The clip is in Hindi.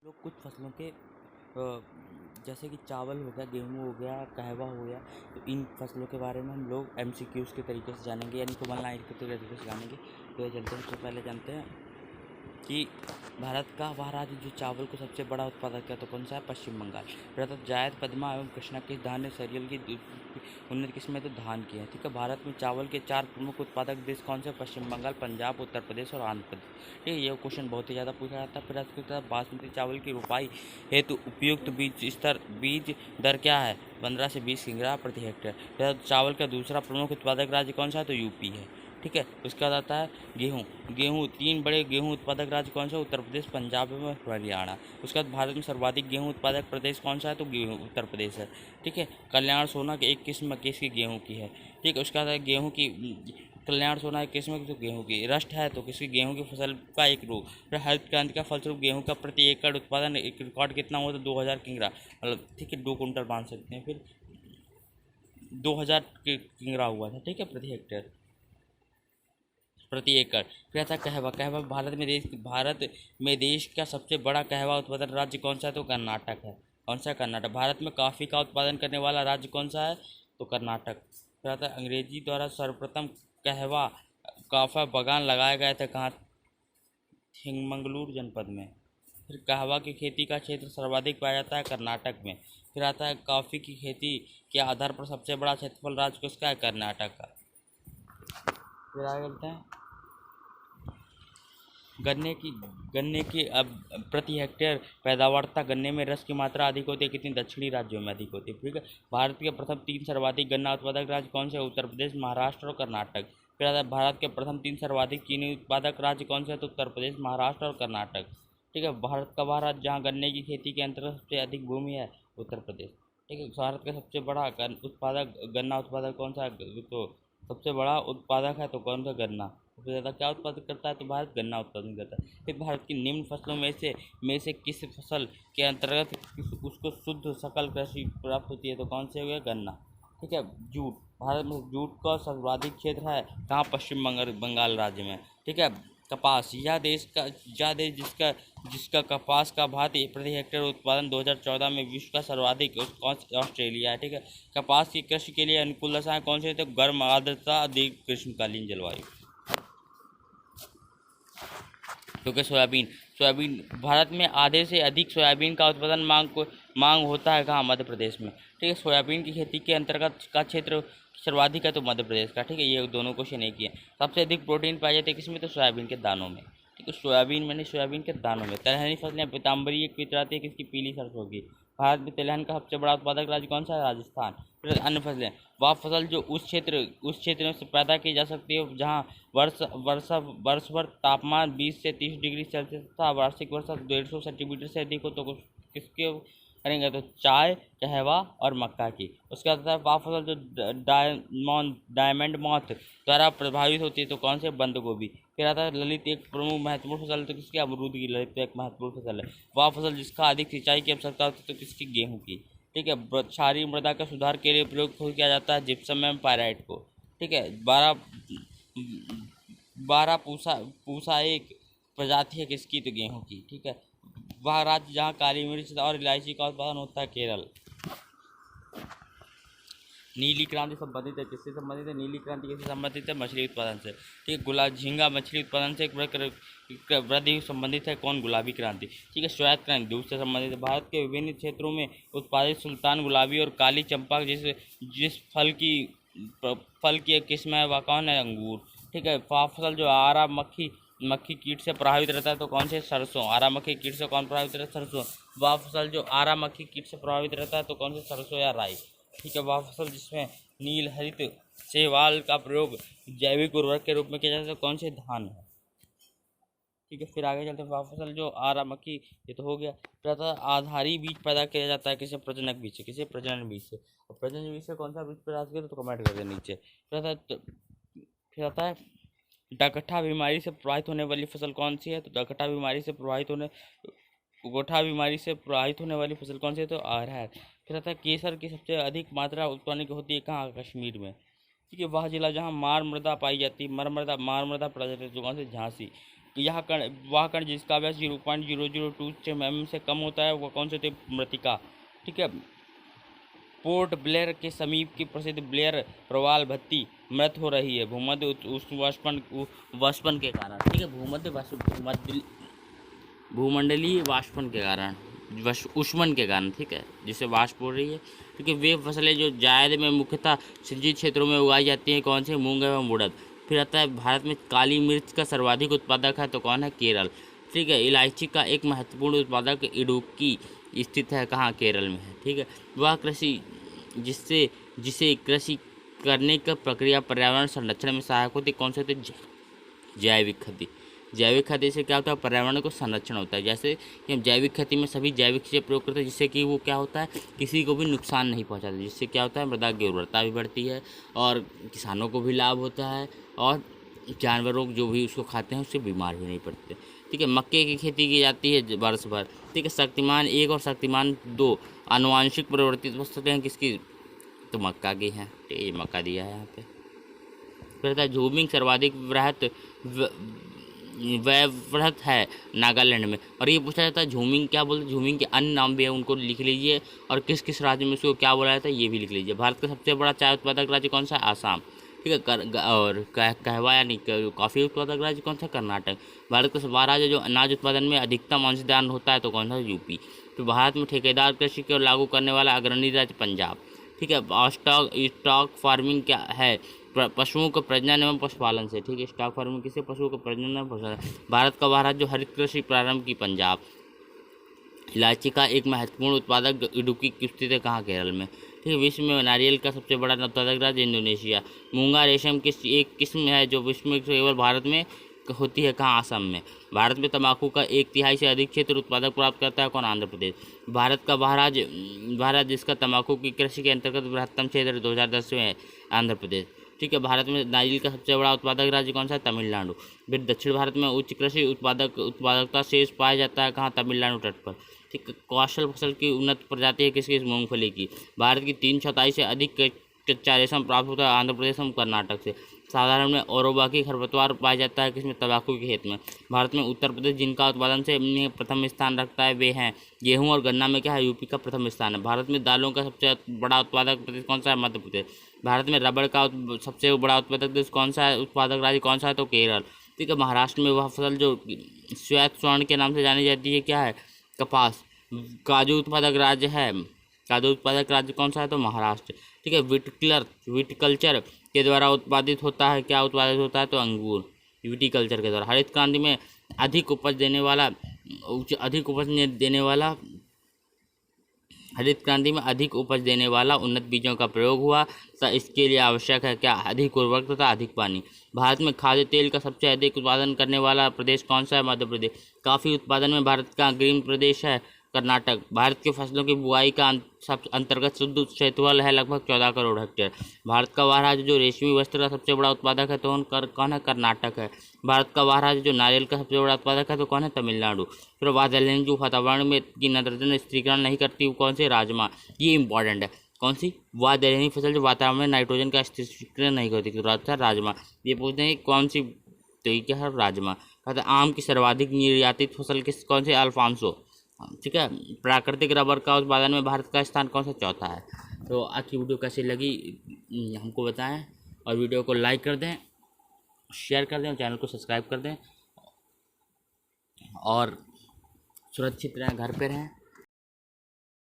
लोग कुछ फसलों के जैसे कि चावल हो गया, गेहूँ हो गया, कहवा हो गया, तो इन फसलों के बारे में हम लोग एमसीक्यूज़ के तरीके से जानेंगे, यानी कि 1 लाइन के तरीके से जानेंगे। तो चलते हैं, सबसे पहले जानते हैं कि भारत का वह राज्य जो चावल को सबसे बड़ा उत्पादक है तो कौन सा है? पश्चिम बंगाल। फिर आता है जायद, पद्मा एवं कृष्णा किस धान्य सीरियल की उन्नत किस्में तो धान की है। ठीक है, भारत में चावल के 4 प्रमुख उत्पादक देश कौन से? पश्चिम बंगाल, पंजाब, उत्तर प्रदेश और आंध्र प्रदेश। ठीक है, ये क्वेश्चन बहुत ही ज़्यादा पूछा जाता है। फिर इसके बाद बासमती चावल की रोपाई हेतु उपयुक्त बीज दर क्या है? 15 से 20 किलोग्राम प्रति हेक्टेयर। फिर चावल का दूसरा प्रमुख उत्पादक राज्य कौन सा है? तो यूपी है। ठीक है, उसके बाद आता है गेहूँ 3 बड़े गेहूँ उत्पादक राज्य कौन सा? उत्तर प्रदेश, पंजाब एवं हरियाणा। उसके बाद भारत में सर्वाधिक गेहूँ उत्पादक प्रदेश कौन सा है? तो गेहूँ उत्तर प्रदेश है। ठीक है, कल्याण सोना की एक किस्म किसकी? गेहूँ की है। ठीक है, उसके बाद गेहूँ की कल्याण सोना एक किस्म की तो गेहूँ की, रस्ट है तो किसी गेहूँ की फसल का एक रोग। फिर हरित क्रांति का फलस्वरूप गेहूँ का प्रति एकड़ उत्पादन एक रिकॉर्ड कितना हुआ? तो 2000 किंगरा, मतलब ठीक है 2 कुंटल बांध सकते हैं। फिर 2000 किंगरा हुआ था। ठीक है, प्रति एकड़। फिर आता कहवा। भारत में देश का सबसे बड़ा कहवा उत्पादन राज्य कौन सा है? तो कर्नाटक है। कौन सा? कर्नाटक। भारत में कॉफ़ी का उत्पादन करने वाला राज्य कौन सा है? तो कर्नाटक। फिर आता है अंग्रेजी द्वारा सर्वप्रथम कहवा कॉफी बागान लगाए गए थे कहाँ? थिंगमंगलूर जनपद में। फिर कहवा की खेती का क्षेत्र सर्वाधिक पाया जाता है कर्नाटक में। फिर आता है कॉफ़ी की खेती के आधार पर सबसे बड़ा क्षेत्रफल राज्य किसका है? कर्नाटक का। फिर आगे चलते हैं, गन्ने की अब प्रति हेक्टेयर पैदावारता गन्ने में रस की मात्रा अधिक होती है कितनी? दक्षिणी राज्यों में अधिक होती है। ठीक है, भारत के प्रथम 3 सर्वाधिक गन्ना उत्पादक राज्य कौन से? उत्तर प्रदेश, महाराष्ट्र और कर्नाटक। फिर आता है भारत के प्रथम 3 सर्वाधिक चीनी उत्पादक राज्य कौन से है? तो उत्तर प्रदेश, महाराष्ट्र और कर्नाटक। ठीक है, भारत का वह राज्य जहाँ गन्ने की खेती के अंतर्गत सबसे अधिक भूमि है? उत्तर प्रदेश। ठीक है, भारत का सबसे बड़ा गन्ना उत्पादक कौन सा है? तो सबसे बड़ा उत्पादक है तो कौन सा? गन्ना। सबसे ज़्यादा क्या उत्पादन करता है? तो भारत गन्ना उत्पादन करता है। फिर भारत की निम्न फसलों में से किस फसल के अंतर्गत उसको शुद्ध सकल कृषि प्राप्त होती है? तो कौन से हो गया? गन्ना। ठीक है, जूट। भारत में जूट का सर्वाधिक क्षेत्र है कहाँ? पश्चिम बंगाल राज्य में। ठीक है, कपास। यह देश जिसका कपास का भारत प्रति हेक्टेयर उत्पादन 2014 में विश्व का सर्वाधिक ऑस्ट्रेलिया है। ठीक है, कपास की कृषि के लिए अनुकूल दशाएं कौन सी? तो गर्म आर्द्रता अधिक ग्रीष्मकालीन जलवायु। क्योंकि सोयाबीन भारत में आधे से अधिक सोयाबीन का उत्पादन मांग होता है कहाँ? मध्य प्रदेश में। ठीक है, सोयाबीन की खेती के अंतर्गत का क्षेत्र सर्वाधिक है तो मध्य प्रदेश का। ठीक है, ये दोनों क्वेश्चन एक ही है। सबसे अधिक प्रोटीन पाए जाते हैं किसमें? तो सोयाबीन के दानों में। ठीक है, सोयाबीन के दानों में। तिलहनी फसलें पीताम्बरी एक प्रजाति है किसकी? पीली सरसों की। भारत में तिलहन का सबसे बड़ा उत्पादक राज्य कौन सा है? राजस्थान। फिर अन्य फसलें, वह फसल जो उस क्षेत्र में से पैदा की जा सकती है जहाँ वर्ष भर तापमान 20 से 30 डिग्री सेल्सियस तथा वार्षिक वर्षा 150 सेंटीमीटर से अधिक हो तो किसके करेंगे? तो चाय, कहवा और मक्का की। उसके बाद वह फसल जो डायमंड मॉथ द्वारा प्रभावित होती है तो कौन से? बंद गोभी। फिर आता है ललित एक प्रमुख महत्वपूर्ण फसल है तो किसकी? अमरूद की। ललित एक महत्वपूर्ण फसल है। वह फसल जिसका अधिक सिंचाई की आवश्यकता होती है तो किसकी? गेहूँ की। ठीक है, क्षारीय मृदा का सुधार के लिए प्रयोग किया जाता है जिप्सम एवं पायराइट को। ठीक है, 12 पूसा एक प्रजाति है किसकी? तो गेहूँ की। ठीक है, वह राज्य जहाँ काली मिर्च और इलायची का उत्पादन होता है केरल। नीली क्रांति संबंधित है किससे संबंधित है? नीली क्रांति किससे संबंधित है? मछली उत्पादन से। ठीक है, झींगा मछली उत्पादन से एक वृद्धि संबंधित है कौन? गुलाबी क्रांति। ठीक है, श्वेत क्रांति दूध से संबंधित है। भारत के विभिन्न क्षेत्रों में उत्पादित सुल्तान गुलाबी और काली चंपा जिस फल की एक किस्म है वह कौन है? अंगूर। ठीक है, फसल जो आरा मक्खी कीट से प्रभावित रहता है तो कौन से? सरसों। आरा मक्खी कीट से कौन प्रभावित रहता है? सरसों। वह फसल जो आरा मक्खी कीट से प्रभावित रहता है तो कौन से? सरसों या राई। ठीक है, वह फसल जिसमें नील हरित शैवाल का प्रयोग जैविक उर्वरक के रूप में किया जाता है कौन से? धान है। ठीक है, फिर आगे चलते हैं। वह फसल जो आरा मक्खी, ये तो हो गया। फिर आता है आधारी बीज पैदा किया जाता है किसे? प्रजनक बीज से। किसे? प्रजनन बीज से। और प्रजनन बीज से कौन सा बीज पैदा किया तो कमेंट कर दे नीचे। फिर आता है डकठा बीमारी से प्रभावित होने वाली फसल कौन सी है? तो डकठा बीमारी से प्रभावित होने गोठा बीमारी से प्रभावित होने वाली फसल कौन सी है? तो अरहर। फिर आता है केसर की सबसे अधिक मात्रा उत्पन्न होती है कहाँ? कश्मीर में। ठीक है, वह जिला जहाँ मार मृदा पाई जाती है मार मृदा प्रजाति तो कौन सी? झांसी। यह कण वह कण जिसका व्यास 0.002 mm से कम होता है वह कौन से थे? मृतिका। ठीक है। पोर्ट ब्लेयर के समीप की प्रसिद्ध ब्लेयर प्रवाल भट्टी मृत हो रही है भूमध्य वाष्पन के कारण। ठीक है। भूमंडलीय वाष्पन के कारण, उष्मन के कारण। ठीक है, जिससे वाष्प हो रही है। ठीक है। वे फसलें जो जायद में मुख्यतः सिंचित क्षेत्रों में उगाई जाती हैं कौन से? मूंग एवं उड़द। फिर आता है भारत में काली मिर्च का सर्वाधिक उत्पादक है तो कौन है? केरल। ठीक है। इलायची का एक महत्वपूर्ण उत्पादक इडुक्की स्थित है कहाँ? केरल में है। ठीक है। वह कृषि जिसे कृषि करने का प्रक्रिया पर्यावरण संरक्षण में सहायक होती कौन से होते? जैविक खेती। जैविक खेती से क्या होता है? पर्यावरण को संरक्षण होता है। जैसे कि हम जैविक खेती में सभी जैविक चीज़ें प्रयोग करते हैं जिससे कि वो क्या होता है? किसी को भी नुकसान नहीं पहुंचाता, जिससे क्या होता है? मृदा की उर्वरता भी बढ़ती है और किसानों को भी लाभ होता है और जानवरों जो भी उसको खाते हैं उससे बीमार भी नहीं पड़ते। ठीक है। मक्के की खेती की जाती है वर्ष भर। ठीक है। शक्तिमान 1 और शक्तिमान 2 आनुवांशिक परिवर्तित वस्तुएं हैं किसकी? तो मक्का की हैं। ये मक्का दिया है यहाँ पे। फिर था झूमिंग सर्वाधिक वृहत है नागालैंड में। और ये पूछा जाता है झूमिंग क्या बोलते हैं? झूमिंग के अन्य नाम भी है, उनको लिख लीजिए। और किस किस राज्य में उसको क्या बोला जाता है ये भी लिख लीजिए। भारत का सबसे बड़ा चाय उत्पादक राज्य कौन सा है? आसाम। ठीक है। और कहवा यानी कॉफ़ी उत्पादक राज्य कौन सा? कर्नाटक। भारत का 12 राज्य जो अनाज उत्पादन में अधिकतम अंशदान होता है तो कौन सा? यूपी। तो भारत में ठेकेदार कृषि को लागू करने वाला अग्रणी राज्य पंजाब। ठीक है। स्टॉक फार्मिंग क्या है? पशुओं को प्रजनन एवं पशुपालन से। ठीक है। स्टॉक फार्मिंग किसे? पशुओं को प्रजनन एवं पशुपालन। भारत का वह राज्य जो हरित कृषि प्रारंभ की पंजाब। इलायची का एक महत्वपूर्ण उत्पादक इडुक्की स्थित है कहाँ? केरल में। ठीक है। विश्व में नारियल का सबसे बड़ा उत्पादक राज्य इंडोनेशिया। मूंगा रेशम की एक किस्म है जो विश्व में केवल भारत में होती है कहाँ? असम में। भारत में तंबाकू का 1/3 से अधिक क्षेत्र उत्पादक प्राप्त करता है कौन? आंध्र प्रदेश। भारत का वह राज्य जिसका तंबाकू की कृषि के अंतर्गत बृहत्तम क्षेत्र 2010 में है आंध्र प्रदेश। ठीक है। भारत में नारियल का सबसे बड़ा उत्पादक राज्य कौन सा है? तमिलनाडु। फिर दक्षिण भारत में उच्च कृषि उत्पादकता शेष पाया जाता है कहाँ? तमिलनाडु तट पर। ठीक है। कौशल फसल की उन्नत प्रजाति है किसकी? मूंगफली की। भारत की 3/4 से अधिक कच्चा रेशम प्राप्त होता है आंध्र प्रदेश और कर्नाटक से। साधारण में औरोबाकी खरपतवार पाया जाता है किसमें? तंबाकू के खेत में। भारत में उत्तर प्रदेश जिनका उत्पादन से प्रथम स्थान रखता है वे हैं गेहूं और गन्ना में क्या है? यूपी का प्रथम स्थान है। भारत में दालों का सबसे बड़ा उत्पादक प्रदेश कौन सा है? मध्य प्रदेश। भारत में रबड़ का सबसे बड़ा उत्पादक देश कौन सा है? उत्पादक राज्य कौन सा है? तो केरल। ठीक है। महाराष्ट्र में वह फसल जो श्वेत स्वर्ण के नाम से जानी जाती है क्या है? कपास। काजू उत्पादक राज्य है। काजू उत्पादक राज्य कौन सा है? तो महाराष्ट्र। ठीक है। विटिकल्चर के द्वारा उत्पादित होता है क्या? उत्पादित होता है तो अंगूर। विटिकल्चर के द्वारा। हरित क्रांति में अधिक उपज देने वाला हरित क्रांति में अधिक उपज देने वाला उन्नत बीजों का प्रयोग हुआ तो इसके लिए आवश्यक है क्या? अधिक उर्वरक तथा अधिक पानी। भारत में खाद्य तेल का सबसे अधिक उत्पादन करने वाला प्रदेश कौन सा है? मध्य प्रदेश। काफ़ी उत्पादन में भारत का अग्रणी प्रदेश है कर्नाटक। भारत के फसलों की बुआई का अंतर्गत शुद्ध क्षेत्रफल है लगभग 14 करोड़ हेक्टेयर। भारत का वह राज्य जो रेशमी वस्त्र का सबसे बड़ा उत्पादक है तो कौन है? कर्नाटक है। भारत का वह राज्य जो नारियल का सबसे बड़ा उत्पादक है तो कौन है? तमिलनाडु। फिर वादलहन जो वातावरण में की नाइट्रोजन स्थिरीकरण नहीं करती वो कौन से? राजमा। ये इंपॉर्टेंट है। कौन सी? वादलहनी फसल जो वातावरण में नाइट्रोजन का स्थिरीकरण नहीं करती तो राजमा। ये पूछते हैं कौन सी? तो ये क्या है? राजमा। कहते हैं आम की सर्वाधिक निर्यातित फसल कौन सी? अल्फांसो। ठीक है। प्राकृतिक रबर का उत्पादन में भारत का स्थान कौन सा? चौथा है। तो आज की वीडियो कैसी लगी हमको बताएं और वीडियो को लाइक कर दें, शेयर कर दें और चैनल को सब्सक्राइब कर दें और सुरक्षित रहें, घर पे रहें।